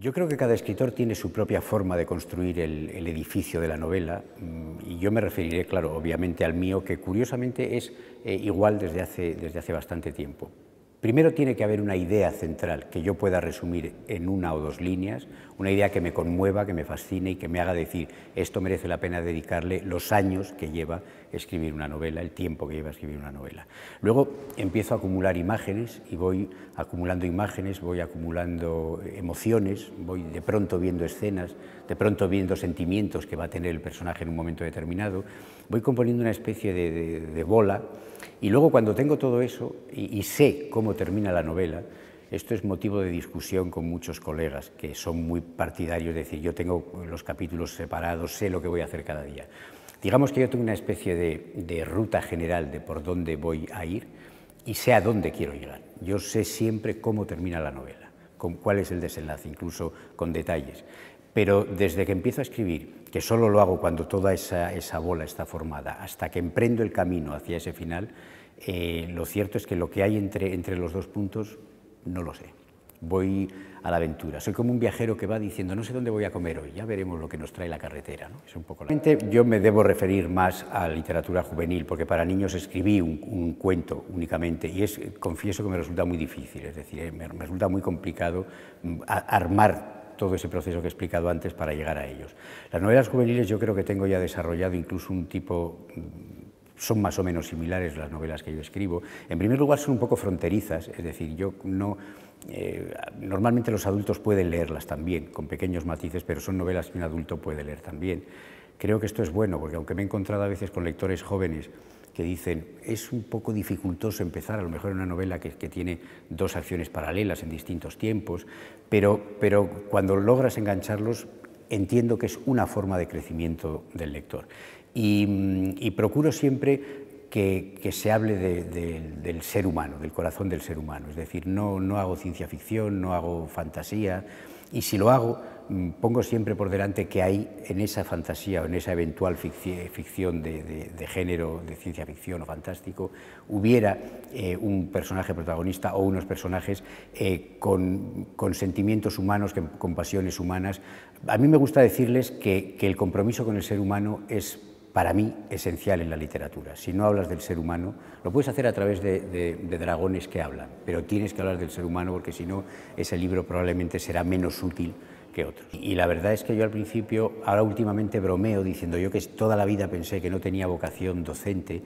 Yo creo que cada escritor tiene su propia forma de construir el edificio de la novela, y yo me referiré, claro, obviamente al mío, que curiosamente es igual desde hace bastante tiempo. Primero tiene que haber una idea central que yo pueda resumir en una o dos líneas, una idea que me conmueva, que me fascine y que me haga decir esto merece la pena dedicarle los años que lleva escribir una novela, el tiempo que lleva escribir una novela. Luego empiezo a acumular imágenes y voy acumulando imágenes, voy acumulando emociones, voy de pronto viendo escenas, de pronto viendo sentimientos que va a tener el personaje en un momento determinado, voy componiendo una especie de bola. Y luego cuando tengo todo eso y sé cómo termina la novela, esto es motivo de discusión con muchos colegas que son muy partidarios, es decir, yo tengo los capítulos separados, sé lo que voy a hacer cada día. Digamos que yo tengo una especie de ruta general de por dónde voy a ir y sé a dónde quiero llegar. Yo sé siempre cómo termina la novela, cuál es el desenlace, incluso con detalles. Pero desde que empiezo a escribir, que solo lo hago cuando toda esa bola está formada, hasta que emprendo el camino hacia ese final, lo cierto es que lo que hay entre los dos puntos no lo sé. Voy a la aventura. Soy como un viajero que va diciendo no sé dónde voy a comer hoy, ya veremos lo que nos trae la carretera, ¿no? Es un poco yo me debo referir más a literatura juvenil, porque para niños escribí un cuento únicamente y confieso que me resulta muy difícil, es decir, me resulta muy complicado armar todo ese proceso que he explicado antes para llegar a ellos. Las novelas juveniles yo creo que tengo ya desarrollado incluso un tipo, son más o menos similares las novelas que yo escribo. En primer lugar son un poco fronterizas, es decir, normalmente los adultos pueden leerlas también, con pequeños matices, pero son novelas que un adulto puede leer también. Creo que esto es bueno, porque aunque me he encontrado a veces con lectores jóvenes que dicen es un poco dificultoso empezar a lo mejor en una novela que tiene dos acciones paralelas en distintos tiempos, pero cuando logras engancharlos entiendo que es una forma de crecimiento del lector. Y procuro siempre que se hable del ser humano, del corazón del ser humano, es decir, no hago ciencia ficción, no hago fantasía, y si lo hago, pongo siempre por delante que hay en esa fantasía o en esa eventual ficción de género, de ciencia ficción o fantástico, hubiera un personaje protagonista o unos personajes con sentimientos humanos, con pasiones humanas. A mí me gusta decirles que el compromiso con el ser humano es, para mí, esencial en la literatura. Si no hablas del ser humano, lo puedes hacer a través de dragones que hablan, pero tienes que hablar del ser humano porque si no, ese libro probablemente será menos útil que otros. Y la verdad es que yo al principio, ahora últimamente bromeo diciendo yo que toda la vida pensé que no tenía vocación docente.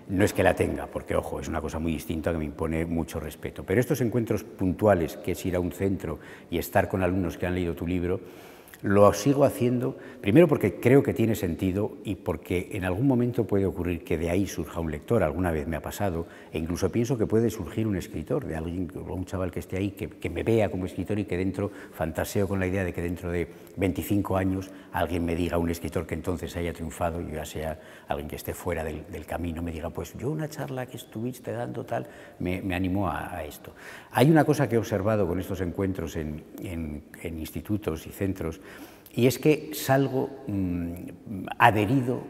No es que la tenga, porque ojo, es una cosa muy distinta que me impone mucho respeto, pero estos encuentros puntuales, que es ir a un centro y estar con alumnos que han leído tu libro, lo sigo haciendo, primero porque creo que tiene sentido y porque en algún momento puede ocurrir que de ahí surja un lector, alguna vez me ha pasado, e incluso pienso que puede surgir un escritor, de alguien, un chaval que esté ahí, que me vea como escritor y que dentro, fantaseo con la idea de que dentro de 25 años alguien me diga, un escritor que entonces haya triunfado, yo ya sea alguien que esté fuera del camino, me diga, pues yo una charla que estuviste dando tal, me animó a esto. Hay una cosa que he observado con estos encuentros en institutos y centros, y es que salgo adherido,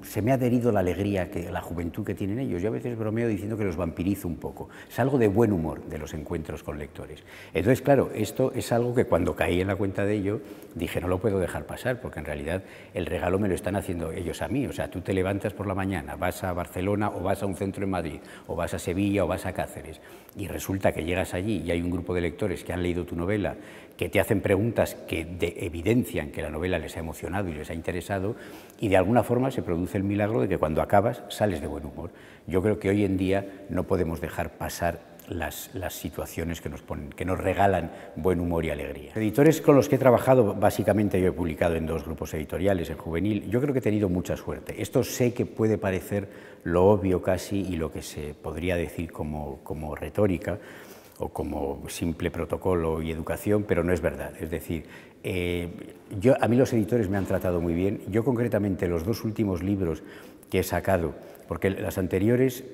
se me ha adherido la alegría, la juventud que tienen ellos. Yo a veces bromeo diciendo que los vampirizo un poco. Salgo de buen humor de los encuentros con lectores. Entonces, claro, esto es algo que cuando caí en la cuenta de ello, dije no lo puedo dejar pasar, porque en realidad el regalo me lo están haciendo ellos a mí. O sea, tú te levantas por la mañana, vas a Barcelona o vas a un centro en Madrid, o vas a Sevilla o vas a Cáceres, y resulta que llegas allí y hay un grupo de lectores que han leído tu novela, que te hacen preguntas que evidencian que la novela les ha emocionado y les ha interesado, y de alguna forma se produce el milagro de que cuando acabas sales de buen humor. Yo creo que hoy en día no podemos dejar pasar las situaciones que nos regalan buen humor y alegría. Editores con los que he trabajado, básicamente yo he publicado en dos grupos editoriales, en juvenil, yo creo que he tenido mucha suerte. Esto sé que puede parecer lo obvio casi y lo que se podría decir como retórica, o como simple protocolo y educación, pero no es verdad. Es decir, a mí los editores me han tratado muy bien. Yo concretamente los dos últimos libros que he sacado, porque las anteriores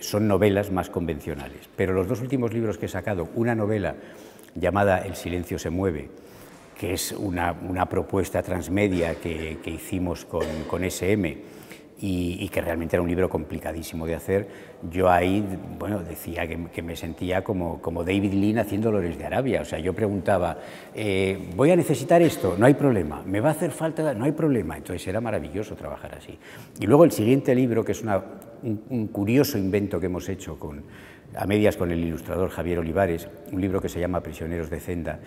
son novelas más convencionales, pero los dos últimos libros que he sacado, una novela llamada El silencio se mueve, que es una propuesta transmedia que hicimos con SM, y que realmente era un libro complicadísimo de hacer. Yo ahí, bueno, decía que me sentía como David Lean haciendo Lores de Arabia. O sea, yo preguntaba, ¿voy a necesitar esto? No hay problema. ¿Me va a hacer falta? No hay problema. Entonces era maravilloso trabajar así. Y luego el siguiente libro, que es un curioso invento que hemos hecho a medias con el ilustrador Javier Olivares, un libro que se llama Prisioneros de Zenda.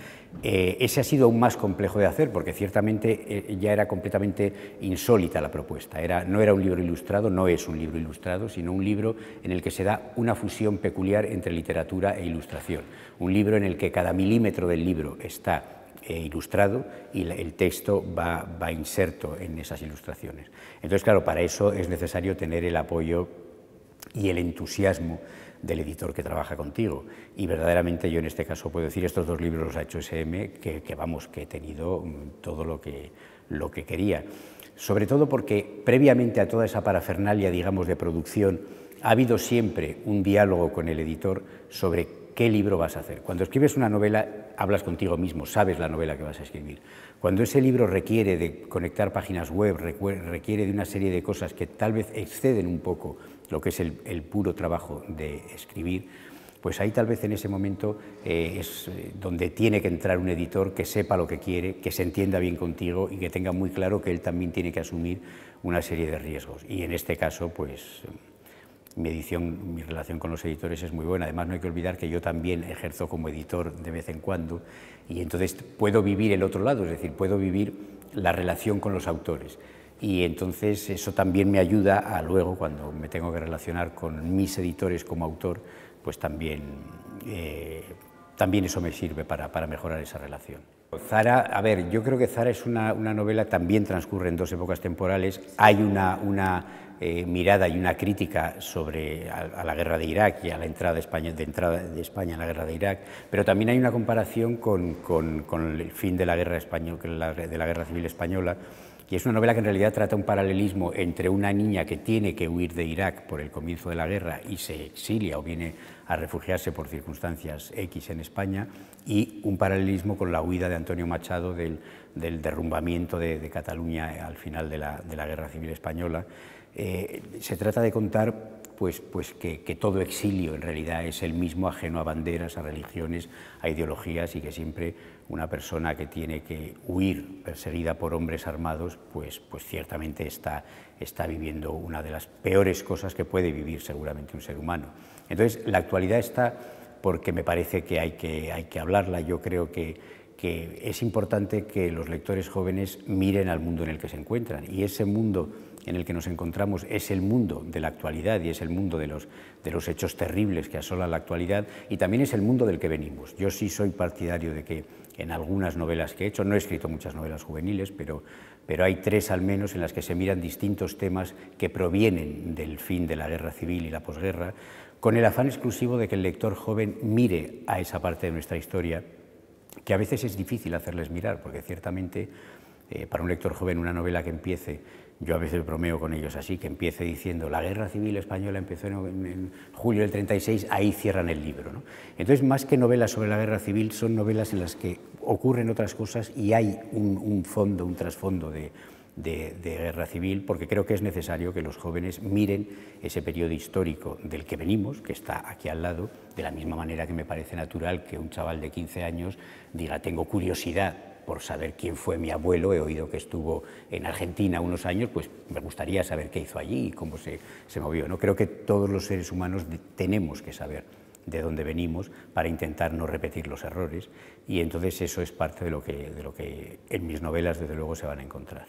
Ese ha sido aún más complejo de hacer porque ciertamente ya era completamente insólita la propuesta. No era un libro ilustrado, no es un libro ilustrado, sino un libro en el que se da una fusión peculiar entre literatura e ilustración. Un libro en el que cada milímetro del libro está ilustrado y el texto va inserto en esas ilustraciones. Entonces, claro, para eso es necesario tener el apoyo y el entusiasmo del editor que trabaja contigo. Y verdaderamente yo en este caso puedo decir, estos dos libros los ha hecho SM, que he tenido todo lo que quería. Sobre todo porque previamente a toda esa parafernalia, digamos, de producción, ha habido siempre un diálogo con el editor sobre qué libro vas a hacer. Cuando escribes una novela, hablas contigo mismo, sabes la novela que vas a escribir. Cuando ese libro requiere de conectar páginas web, requiere de una serie de cosas que tal vez exceden un poco lo que es el puro trabajo de escribir, pues ahí tal vez en ese momento es donde tiene que entrar un editor que sepa lo que quiere, que se entienda bien contigo y que tenga muy claro que él también tiene que asumir una serie de riesgos. Y en este caso, pues mi relación con los editores es muy buena. Además, no hay que olvidar que yo también ejerzo como editor de vez en cuando y entonces puedo vivir el otro lado, es decir, puedo vivir la relación con los autores. Y entonces eso también me ayuda a luego, cuando me tengo que relacionar con mis editores como autor, pues también eso me sirve para mejorar esa relación. Zara, a ver, yo creo que Zara es una novela, también transcurre en dos épocas temporales. Hay una mirada y una crítica a la guerra de Irak y a la entrada de España en la guerra de Irak, pero también hay una comparación con el fin de la guerra de la guerra civil española. Y es una novela que en realidad trata un paralelismo entre una niña que tiene que huir de Irak por el comienzo de la guerra y se exilia o viene a refugiarse por circunstancias X en España, y un paralelismo con la huida de Antonio Machado del derrumbamiento de Cataluña al final de la guerra civil española. Se trata de contar pues que todo exilio en realidad es el mismo, ajeno a banderas, a religiones, a ideologías, y que siempre una persona que tiene que huir perseguida por hombres armados, pues ciertamente está viviendo una de las peores cosas que puede vivir seguramente un ser humano. Entonces, la actualidad está porque me parece que hay que hablarla. Yo creo que es importante que los lectores jóvenes miren al mundo en el que se encuentran, y ese mundo en el que nos encontramos es el mundo de la actualidad y es el mundo de los hechos terribles que asolan la actualidad, y también es el mundo del que venimos. Yo sí soy partidario de que en algunas novelas que he hecho, no he escrito muchas novelas juveniles, pero hay 3 al menos en las que se miran distintos temas que provienen del fin de la guerra civil y la posguerra, con el afán exclusivo de que el lector joven mire a esa parte de nuestra historia que a veces es difícil hacerles mirar, porque ciertamente para un lector joven una novela que empiece, yo a veces bromeo con ellos así, que empiece diciendo la guerra civil española empezó en julio del 36, ahí cierran el libro, ¿no? Entonces, más que novelas sobre la guerra civil, son novelas en las que ocurren otras cosas y hay un fondo, un trasfondo de guerra civil, porque creo que es necesario que los jóvenes miren ese periodo histórico del que venimos, que está aquí al lado, de la misma manera que me parece natural que un chaval de 15 años diga, tengo curiosidad por saber quién fue mi abuelo, he oído que estuvo en Argentina unos años, pues me gustaría saber qué hizo allí y cómo se movió, ¿no? Creo que todos los seres humanos tenemos que saber de dónde venimos para intentar no repetir los errores, y entonces eso es parte de lo que en mis novelas desde luego se van a encontrar.